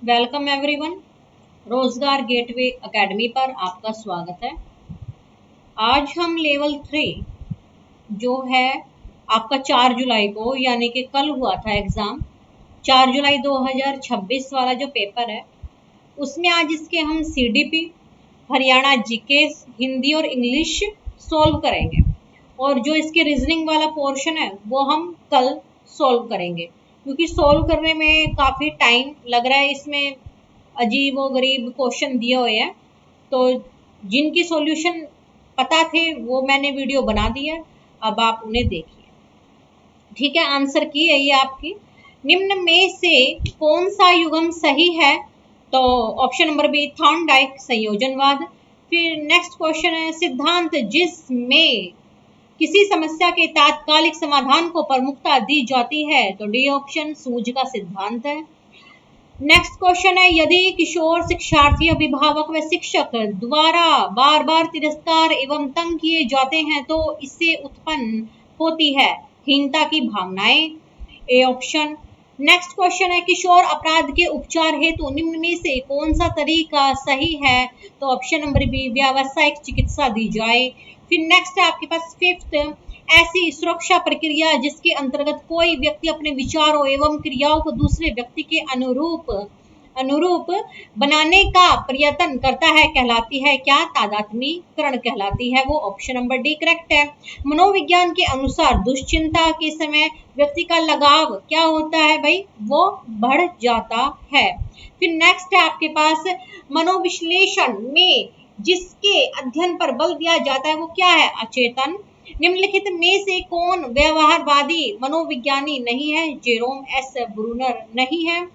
Welcome everyone. रोजगार gateway academy पर आपका स्वागत है। आज हम लेवल 3 जो है आपका 4 जुलाई को यानी कि कल हुआ था एग्जाम, 4 जुलाई 2026 वाला जो पेपर है उसमें आज इसके हम सीडीपी, हरियाणा जीके, हिंदी और इंग्लिश सॉल्व करेंगे और जो इसके रीजनिंग वाला पोर्शन है वो हम कल सॉल्व करेंगे, क्योंकि सॉल्व करने में काफ़ी टाइम लग रहा है। इसमें अजीब व गरीब क्वेश्चन दिए हुए हैं, तो जिनकी सॉल्यूशन पता थे वो मैंने वीडियो बना दी है, अब आप उन्हें देखिए। ठीक है, आंसर की है ये आपकी। निम्न में से कौन सा युग्म सही है? तो ऑप्शन नंबर बी थॉर्नडाइक संयोजनवाद। फिर नेक्स्ट क्वेश्चन है सिद्धांत जिसमें किसी समस्या के तात्कालिक समाधान को प्रमुखता दी जाती है, तो डी ऑप्शन सूझ का सिद्धांत है। नेक्स्ट क्वेश्चन है यदि किशोर शिक्षार्थी, अभिभावक व शिक्षक द्वारा बार बार तिरस्कार एवं तंग किए जाते हैं तो इससे उत्पन्न होती है हीनता की भावनाएं, ए ऑप्शन। नेक्स्ट क्वेश्चन है किशोर अपराध के उपचार हेतु निम्न में से कौन सा तरीका सही है? तो ऑप्शन नंबर बी व्यावसायिक चिकित्सा दी जाए। फिर नेक्स्ट है आपके पास फिफ्थ, ऐसी सुरक्षा प्रक्रिया जिसके अंतर्गत कोई व्यक्ति अपने विचारों एवं क्रियाओं को दूसरे व्यक्ति के अनुरूप बनाने का प्रयत्न करता है कहलाती है क्या? तादात्मीकरण कहलाती है, वो ऑप्शन नंबर डी करेक्ट है। मनोविज्ञान के अनुसार दुश्चिंता के समय व्यक्ति का लगाव क्या होता है भाई? वो बढ़ जाता है। फिर नेक्स्ट है आपके पास मनोविश्लेषण में जिसके अध्ययन पर बल दिया जाता है वो क्या है? अचेतन। निम्नलिखित में से कौन व्यवहारवादी मनोविज्ञानी नहीं है? जेरोम एस ब्रूनर नहीं है।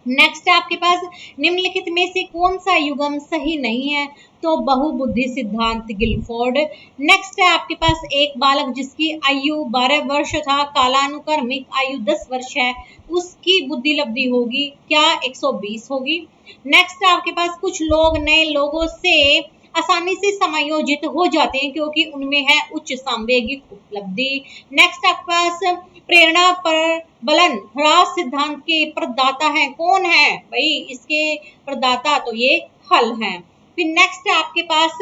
नेक्स्ट है आपके पास निम्नलिखित में से कौन सा युग्म सही नहीं है? तो बहुबुद्धि सिद्धांत गिलफोर्ड। नेक्स्ट है आपके पास एक बालक जिसकी आयु 12 वर्ष था, कालानुक्रमिक आयु 10 वर्ष है, उसकी बुद्धि लब्धि होगी क्या? 120 होगी। नेक्स्ट है आपके पास कुछ लोग नए लोगों से आसानी से समायोजित हो जाते हैं क्योंकि उनमें है उच्च सांवेगिक उपलब्धि। नेक्स्ट आपके पास प्रेरणा पर बलन ह्रास सिद्धांत के प्रदाता है कौन है भाई? इसके प्रदाता तो ये हल हैं। फिर नेक्स्ट है आपके पास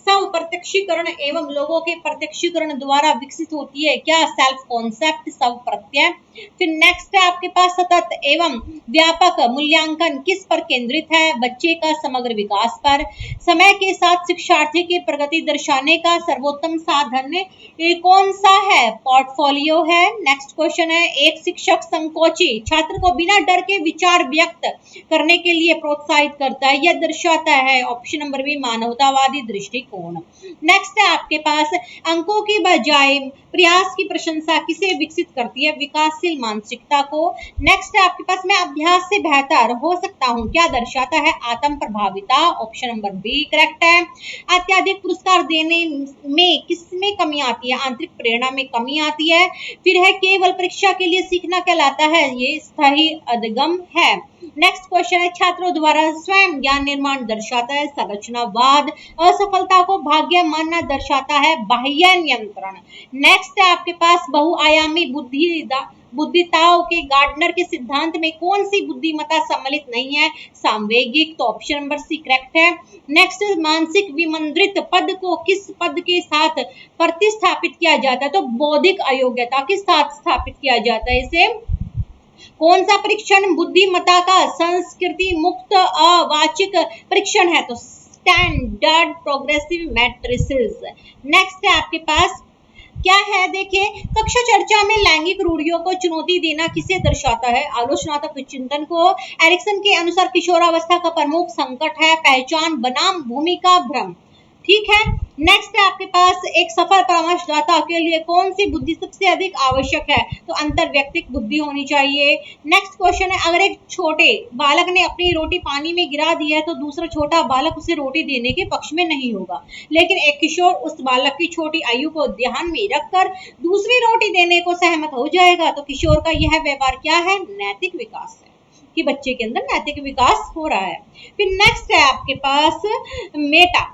स्व प्रत्यक्षीकरण एवं लोगों के प्रत्यक्षीकरण द्वारा विकसित होती है क्या? सेल्फ कॉन्सेप्ट, स्व प्रत्यय। फिर नेक्स्ट है आपके पास सतत एवं व्यापक मूल्यांकन किस पर केंद्रित है? बच्चे का समग्र विकास पर। समय के साथ शिक्षार्थी की प्रगति दर्शाने का सर्वोत्तम साधन ये कौन सा है? पोर्टफोलियो है। नेक्स्ट क्वेश्चन है एक शिक्षक संकोची छात्र को बिना डर के विचार व्यक्त करने के लिए प्रोत्साहित करता है, यह दर्शाता है ऑप्शन नंबर बी मानवतावादी दृष्टिकोण। नेक्स्ट है आपके पास अंकों की बजाय प्रयास की प्रशंसा किसे विकसित करती है? विकासशील मानसिकता को। नेक्स्ट है आपके पास मैं अभ्यास से बेहतर हो सकता हूँ क्या दर्शाता है? आत्म प्रभाविता, ऑप्शन नंबर बी करेक्ट है। अत्यधिक पुरस्कार देने में किसमें कमी आती है? आंतरिक प्रेरणा में कमी आती है। फिर है केवल परीक्षा के लिए सीखना कहलाता है, ये स्थायी अधगम है। नेक्स्ट क्वेश्चन है छात्रों द्वारा स्वयं ज्ञान निर्माण दर्शाता है संरचनावाद। असफलता को भाग्य मानना दर्शाता है बाह्य नियंत्रण। नेक्स्ट है आपके पास बहुआयामी बुद्धिताओं के गार्डनर के सिद्धांत में कौन सी बुद्धिमत्ता सम्मिलित नहीं है? सांवेगिक, तो ऑप्शन नंबर सी करेक्ट है। नेक्स्ट मानसिक विमंत्रित पद को किस पद के साथ प्रतिस्थापित किया जाता है? तो बौद्धिक अयोग्यता के साथ स्थापित किया जाता है इसे। कौन सा परीक्षण बुद्धिमत्ता का संस्कृति मुक्त अवाचिक परीक्षण है? तो स्टैंडर्ड प्रोग्रेसिव मैट्रिसेस। नेक्स्ट है आपके पास क्या है? देखिए कक्षा चर्चा में लैंगिक रूढ़ियों को चुनौती देना किसे दर्शाता है? आलोचनात्मक चिंतन को। एरिक्सन के अनुसार किशोरावस्था का प्रमुख संकट है पहचान बनाम भूमिका भ्रम। ठीक है। नेक्स्ट है आपके पास एक सफल परामर्शदाता के लिए कौन सी बुद्धि सबसे अधिक आवश्यक है? तो अंतर्व्यक्तिक बुद्धि होनी चाहिए। नेक्स्ट क्वेश्चन है अगर एक छोटे बालक ने अपनी रोटी पानी में गिरा दी है तो दूसरा छोटा बालक उसे रोटी देने के पक्ष में नहीं होगा, लेकिन एक किशोर उस बालक की छोटी आयु को ध्यान में रखकर दूसरी रोटी देने को सहमत हो जाएगा। तो किशोर का यह व्यवहार क्या है? नैतिक विकास है कि बच्चे के अंदर नैतिक विकास हो रहा है। फिर नेक्स्ट है आपके पास मेटा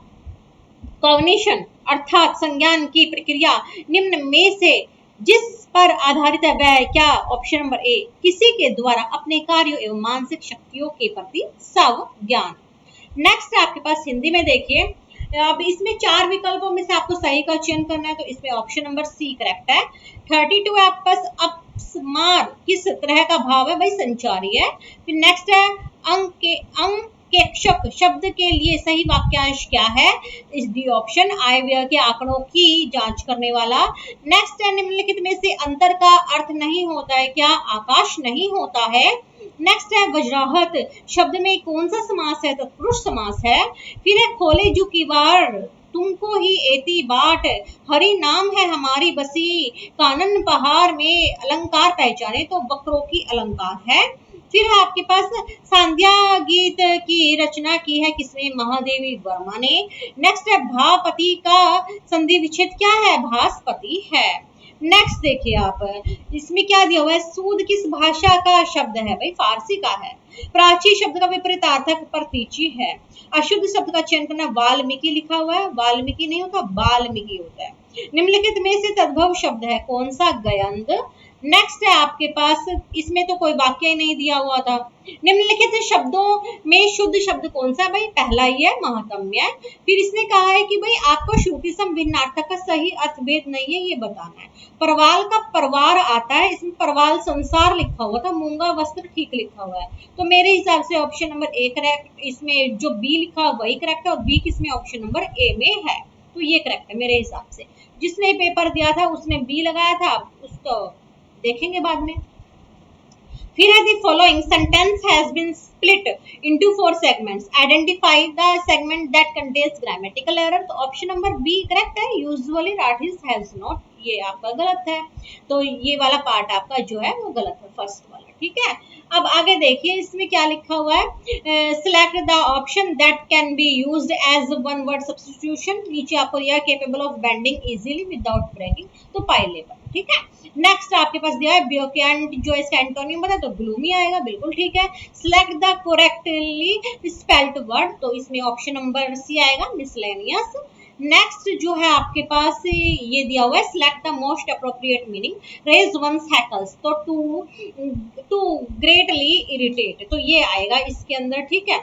कॉग्निशन अर्थात संज्ञान की प्रक्रिया निम्न में से जिस पर आधारित है वह क्या? ऑप्शन नंबर ए, किसी के द्वारा अपने कार्यों एवं मानसिक शक्तियों के प्रति ज्ञान। नेक्स्ट आपके पास हिंदी में देखिए, अब इसमें 4 विकल्पों में से आपको सही का चयन करना है, तो इसमें ऑप्शन नंबर सी करेक्ट है। 32 है आपके पास, अपस्मार किस तरह का भाव है? भाई संचारी है। फिर नेक्स्ट है, अंकेक्षक शब्द के लिए सही वाक्यांश क्या है? इस डी ऑप्शन, आय व्यय के आंकड़ों की जांच करने वाला। नेक्स्ट है, निम्नलिखित में से अंतर का अर्थ नहीं होता है क्या? आकाश नहीं होता है। नेक्स्ट है, वज्राहत शब्द में कौन सा समास है? तत्पुरुष समास है। फिर है, खोले जू की बार तुमको ही एती बाट, हरि नाम है हमारी बसी, कानन पहाड़ में अलंकार पहचाने, तो वक्रों की अलंकार है। फिर है आपके पास, संध्या गीत की रचना की है किसने? महादेवी वर्मा ने। नेक्स्ट है, भापति का संधि विच्छेद क्या है? भास्पति है। नेक्स्ट देखिए आप, इसमें क्या दिया हुआ है? सूद किस भाषा का शब्द है? भाई फारसी का है। प्राची शब्द का विपरीतार्थक प्रतीची है। अशुद्ध शब्द का चयन करना, वाल्मीकि लिखा हुआ है, वाल्मीकि नहीं होता, वाल्मीकि होता है। निम्नलिखित में से तद्भव शब्द है कौन सा? गयंद। नेक्स्ट है आपके पास, इसमें तो कोई वाक्य ही नहीं दिया हुआ था। निम्नलिखित शब्दों में शुद्ध शब्द कौन सा? भाई पहला ही है, महात्म्य। फिर इसने कहा है कि भाई आपको श्रुति सम भिन्नार्थक का सही अर्थभेद नहीं है ये बताना है। परवाल का परवार आता है, इसमें परवाल संसार लिखा हुआ था, मूंगा वस्त्र ठीक लिखा हुआ है, तो मेरे हिसाब से ऑप्शन नंबर ए करेक्ट। इसमें जो बी लिखा वही करेक्ट है, और बी किसमें? ऑप्शन नंबर ए में है, तो ये करेक्ट है मेरे हिसाब से। जिसने पेपर दिया था उसने बी लगाया था, उसको देखेंगे बाद में। फिर है, the following sentence has been split into 4 segments. Identify the segment that contains grammatical error. तो ऑप्शन नंबर बी करेक्ट है, usually artist has not, ये आपका गलत है, तो ये वाला पार्ट आपका जो है वो गलत है, फर्स्ट वाला, ठीक है। अब आगे देखिए इसमें क्या लिखा हुआ है, select the option that can be used as one word substitution. नीचे आपको यह capable of bending easily without breaking, तो पाइलेबल, ठीक है। नेक्स्ट आपके पास दिया है ब्योकेंट, जो इसका एंटोनिम बता, तो ग्लूमी आएगा, बिल्कुल ठीक है। Select the correctly spelled word, तो इसमें ऑप्शन नंबर सी आएगा, मिसलेनियस। नेक्स्ट जो है आपके पास ये दिया हुआ है, select the most appropriate meaning, raise one's hackles, तो टू ग्रेटली इरिटेट, तो ये आएगा इसके अंदर, ठीक है,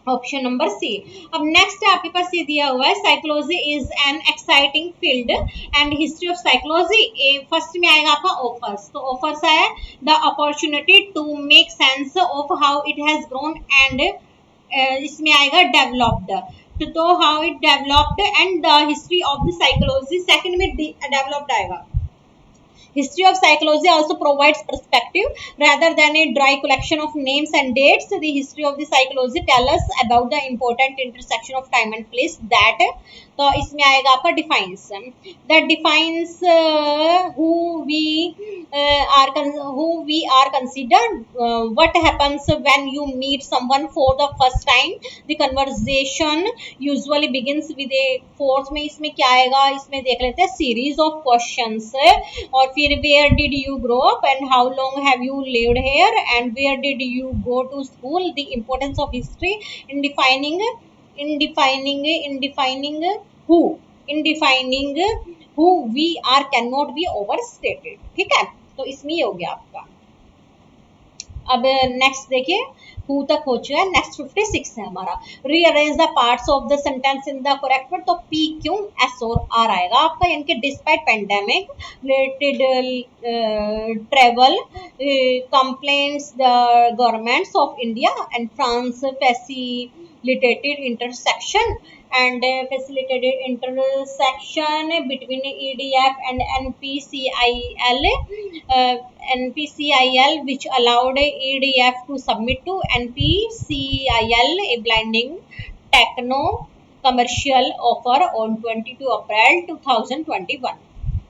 ऑप्शन नंबर सी। अब नेक्स्ट आपके पास ये दिया हुआ है, psychology is an exciting field and history of psychology, first में आएगा आपका ऑफर्स, तो ऑफर्स है the opportunity to make sense of how it has grown and, इसमें आएगा डेवलप्ड, तो how it developed and the history of the psychology, second में developed आएगा। History of psychology also provides perspective rather than a dry collection of names and dates. The history of the psychology tell us about the important intersection of time and place that, तो इसमें आएगा आपका defines, that defines who we are considered, what happens when you meet someone for the first time, the conversation usually begins with a, fourth में इसमें क्या आएगा, इसमें देख लेते हैं series of questions, और फिर where did you grow up and how long have you lived here and where did you go to school, the importance of history in defining who we are cannot be overstated, ठीक है, तो इसमें ये हो गया आपका। अब next देखिए, हु तक हो चुका है, नेक्स्ट 56 है हमारा, rearrange the parts of the sentence in the correct word, तो पी क्यू एस और आर आएगा आपका, यानी कि despite pandemic related travel complaints the governments of India and France facilitated intersection between EDF and NPCIL, which allowed EDF to submit to NPCIL a blinding techno commercial offer on 22 April 2021,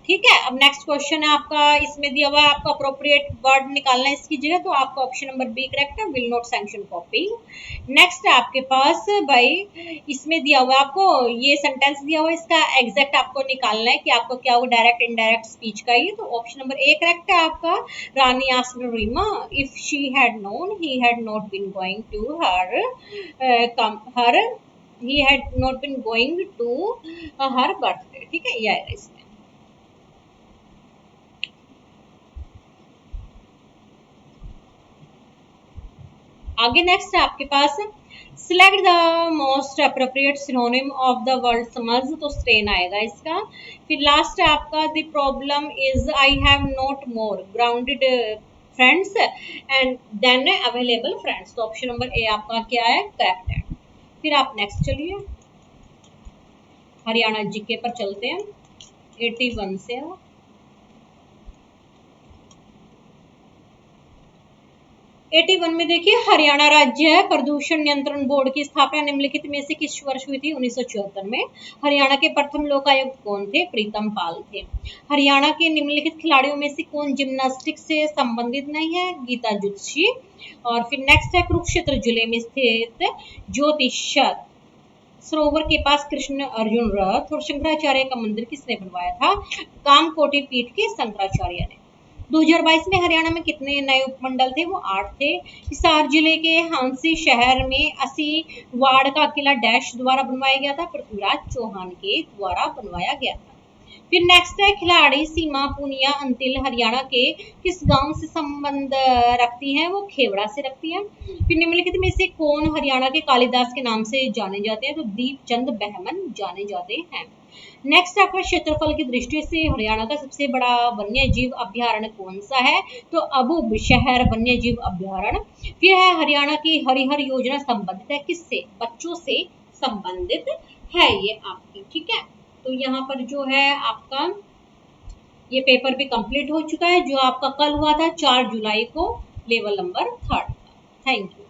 ठीक है। अब next question है आपका, इसमें दिया हुआ है आपका अप्रोप्रिएट वर्ड निकालना है इसकी जगह, तो आपका ऑप्शन नंबर बी करेक्ट है, will not sanction copy. Next है आपके पास भाई, इसमें दिया हुआ है आपको ये सेंटेंस दिया हुआ है, इसका एग्जैक्ट आपको निकालना है कि आपको क्या वो डायरेक्ट इनडायरेक्ट स्पीच का ही, तो ऑप्शन नंबर ए करेक्ट है आपका। Rani asked Reema if she had known he had not been going to he had not been going to her birthday, ठीक है, ये आएगा इसमें। आगे नेक्स्ट है आपके पास select the most appropriate synonym of the word समझ, तो स्ट्रेन आएगा इसका। फिर लास्ट है आपका the problem is I have not more grounded friends and then available friends, तो ऑप्शन नंबर ए आपका क्या है, करेक्ट है। फिर आप नेक्स्ट चलिए हरियाणा जीके पर चलते हैं 81 से। 81 में देखिए हरियाणा राज्य प्रदूषण नियंत्रण बोर्ड की स्थापना निम्नलिखित में से किस वर्ष हुई थी, 1974 में। हरियाणा के प्रथम लोकायुक्त कौन थे, प्रीतम पाल थे। हरियाणा के निम्नलिखित खिलाड़ियों में से कौन जिम्नास्टिक से संबंधित नहीं है, गीता जुत्सी। और फिर नेक्स्ट है कुरुक्षेत्र जिले में स्थित ज्योतिषर सरोवर के पास कृष्ण अर्जुन रथ और शंकराचार्य का मंदिर किसने बनवाया था, कामकोटि पीठ के शंकराचार्य ने। 2022 में हरियाणा में कितने नए उपमंडल थे, वो 8 थे। हिसार जिले के हांसी शहर में 80 वार्ड का किला डैश द्वारा बनवाया गया था, पृथ्वीराज चौहान के द्वारा बनवाया गया था। फिर नेक्स्ट है खिलाड़ी सीमा पूनिया अंतिल हरियाणा के किस गांव से संबंध रखती हैं, वो खेवड़ा से रखती हैं। फिर निम्नलिखित में से कौन हरियाणा के कालिदास के नाम से जाने जाते हैं, तो दीपचंद बहमन जाने जाते हैं। नेक्स्ट आपका क्षेत्रफल की दृष्टि से हरियाणा का सबसे बड़ा वन्य जीव अभ्यारण्य कौन सा है, तो अबू शहर वन्य जीव अभ्यारण्य। फिर है हरियाणा की हरिहर योजना संबंधित है किससे, बच्चों से संबंधित है ये आपकी, ठीक है। तो यहाँ पर जो है आपका ये पेपर भी कंप्लीट हो चुका है, जो आपका कल हुआ था 4 जुलाई को लेवल नंबर 3 का। Thank you.